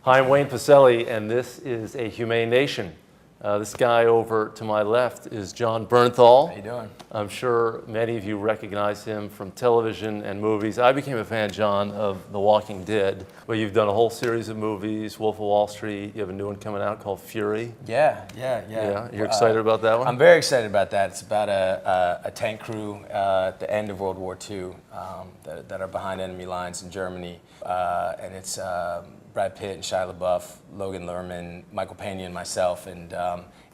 Hi, I'm Wayne Pacelli, and this is A Humane Nation. This guy over to my left is Jon Bernthal. How you doing? I'm sure many of you recognize him from television and movies. I became a fan, Jon, of The Walking Dead, where you've done a whole series of movies, Wolf of Wall Street. You have a new one coming out called Fury. Yeah. You're excited about that one? I'm very excited about that. It's about a tank crew at the end of World War II that are behind enemy lines in Germany. And it's Brad Pitt and Shia LaBeouf, Logan Lerman, Michael Pena, and myself. And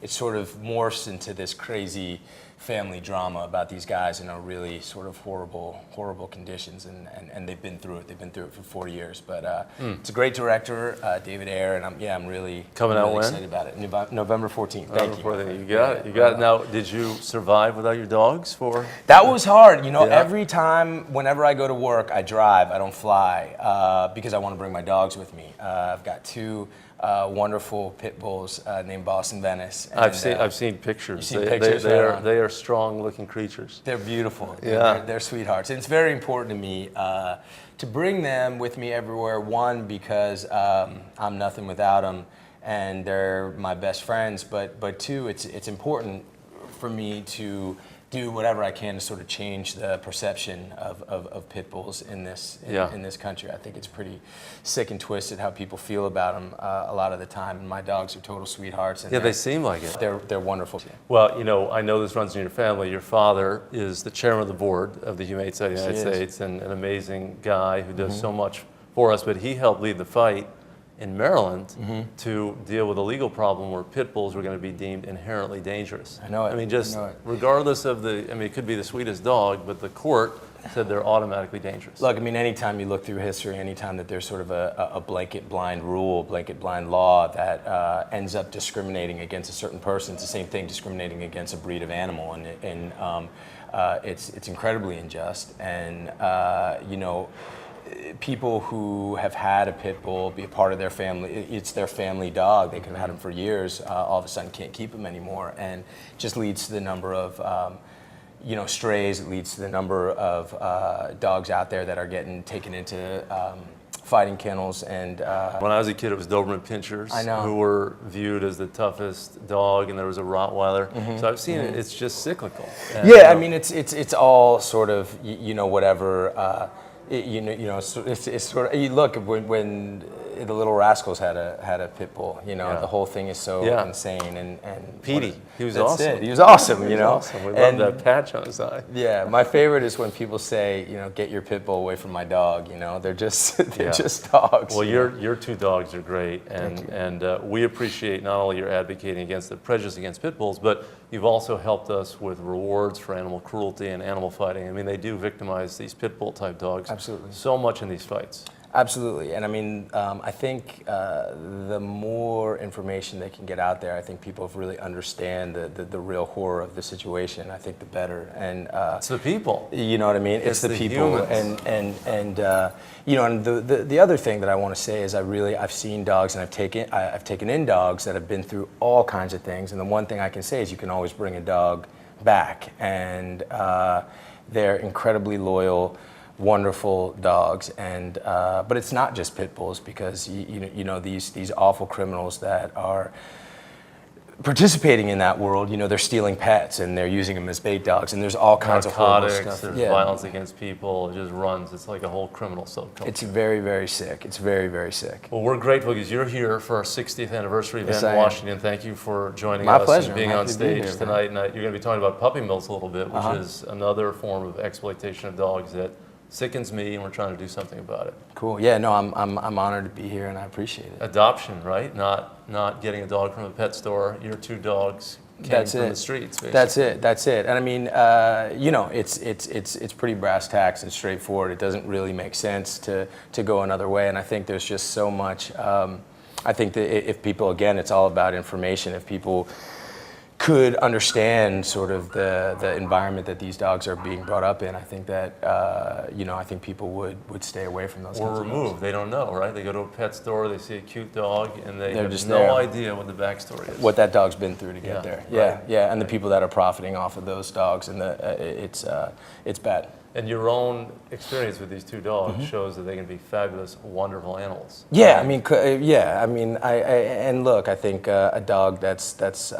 it sort of morphs into this crazy family drama about these guys in a really sort of horrible conditions, and they've been through it. They've been through it for 40 years. But it's a great director, David Ayer, and I'm really excited about it. November 14th. Thank you. You got it. Now, did you survive without your dogs for? That was hard. Every time, whenever I go to work, I drive. I don't fly because I want to bring my dogs with me. I've got two wonderful pit bulls named Boss and Venice. And, I've seen pictures. You've seen pictures. They are strong-looking creatures. They're beautiful. Yeah, they're sweethearts. And it's very important to me to bring them with me everywhere. One, because I'm nothing without them, and they're my best friends. But two, it's important for me to do whatever I can to sort of change the perception of pit bulls in this country. I think it's pretty sick and twisted how people feel about them a lot of the time. And my dogs are total sweethearts. And they seem like it. They're wonderful. Well, I know this runs in your family. Your father is the chairman of the board of the Humane Society of the United States, and an amazing guy who does so much for us. But he helped lead the fight in Maryland to deal with a legal problem where pit bulls were going to be deemed inherently dangerous. I know it. I mean, regardless of it could be the sweetest dog, but the court said they're automatically dangerous. Look, I mean, anytime you look through history, anytime that there's sort of a blanket blind rule, blanket blind law that ends up discriminating against a certain person, it's the same thing discriminating against a breed of animal, and it's incredibly unjust. And people who have had a pit bull be a part of their family, it's their family dog, they could have had him for years, all of a sudden can't keep him anymore, and it just leads to the number of strays. It leads to the number of dogs out there that are getting taken into fighting kennels. And when I was a kid, it was Doberman Pinschers who were viewed as the toughest dog, and there was a Rottweiler. So I've seen it. It's just cyclical. And, I mean, it's all sort of whatever. It's sort of, you look when the Little Rascals had a pit bull. The whole thing is so insane. And Petey, he was awesome. He was awesome. We love that patch on his eye. Yeah, my favorite is when people say, get your pit bull away from my dog. They're just just dogs. Well, your two dogs are great, and we appreciate not only your advocating against the prejudice against pit bulls, but you've also helped us with rewards for animal cruelty and animal fighting. I mean, they do victimize these pit bull type dogs. Absolutely. So much in these fights. Absolutely, and I mean, I think the more information they can get out there, I think people really understand the real horror of the situation. I think the better. And it's the people. You know what I mean? It's the people. Humans. And the other thing that I want to say is I've seen dogs, and I've taken in dogs that have been through all kinds of things. And the one thing I can say is you can always bring a dog back, and they're incredibly loyal, wonderful dogs. And but it's not just pit bulls, because these awful criminals that are participating in that world, they're stealing pets and they're using them as bait dogs, and there's all kinds of horrible stuff. There's violence against people. It just runs. It's like a whole criminal subculture. It's very, very sick. It's very, very sick. Well, we're grateful because you're here for our 60th anniversary event in Washington. Thank you for joining My us pleasure. and being on stage here, tonight. And you're going to be talking about puppy mills a little bit, which is another form of exploitation of dogs that sickens me, and we're trying to do something about it. Cool. Yeah, no, I'm honored to be here, and I appreciate it. Adoption, right? Not getting a dog from a pet store. Your two dogs came from the streets, basically. That's it. And I mean, it's pretty brass tacks and straightforward. It doesn't really make sense to go another way. And I think there's just so much. I think that if people, again, it's all about information. If people could understand sort of the environment that these dogs are being brought up in, I think that I think people would stay away from those. Or kinds of removed. dogs. They don't know, right? They go to a pet store, they see a cute dog, and they They're have just no there. idea what the backstory is. What that dog's been through to get Yeah, there. right. Yeah, yeah, and the people that are profiting off of those dogs, and it's bad. And your own experience with these 2 dogs shows that they can be fabulous, wonderful animals. Yeah, I mean, and look, I think a dog that's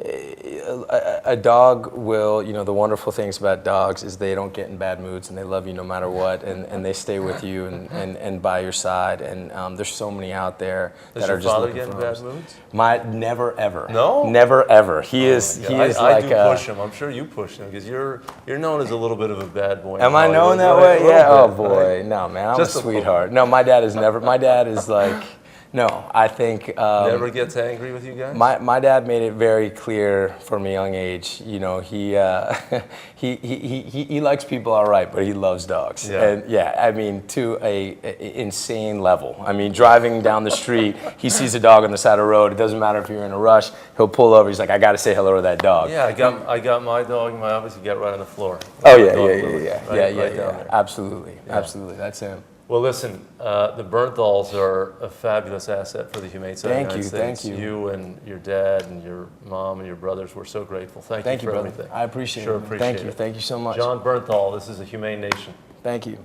a dog will, the wonderful things about dogs is they don't get in bad moods and they love you no matter what, and they stay with you and by your side, and there's so many out there that are just looking for Does your father get in bad moods? My never ever. No? Never ever. He is I like do push him. I'm sure you push him because you're known as a little bit of a bad boy. Am I in known that Hollywood, way? right? A Yeah. Oh little bit, boy. right? No, man. I'm Just a a sweetheart. No, my dad is never. My dad is like, no. I think Never gets angry with you guys? my dad made it very clear from a young age. He likes people all right, but he loves dogs. Yeah. And I mean, to a insane level. I mean, driving down the street, he sees a dog on the side of the road. It doesn't matter if you're in a rush. He'll pull over. He's like, I got to say hello to that dog. Yeah, I got my dog in my office. He got right on the floor. Oh My yeah, dog yeah, Louis, yeah, right yeah. down there. Absolutely, absolutely. That's him. Well, listen, the Bernthals are a fabulous asset for the Humane Society of the United States. Thank you. You and your dad and your mom and your brothers were so grateful. Thank you for brother. everything. I appreciate Sure it. appreciate Thank you. it. Thank you so much. Jon Bernthal, this is a Humane Nation. Thank you.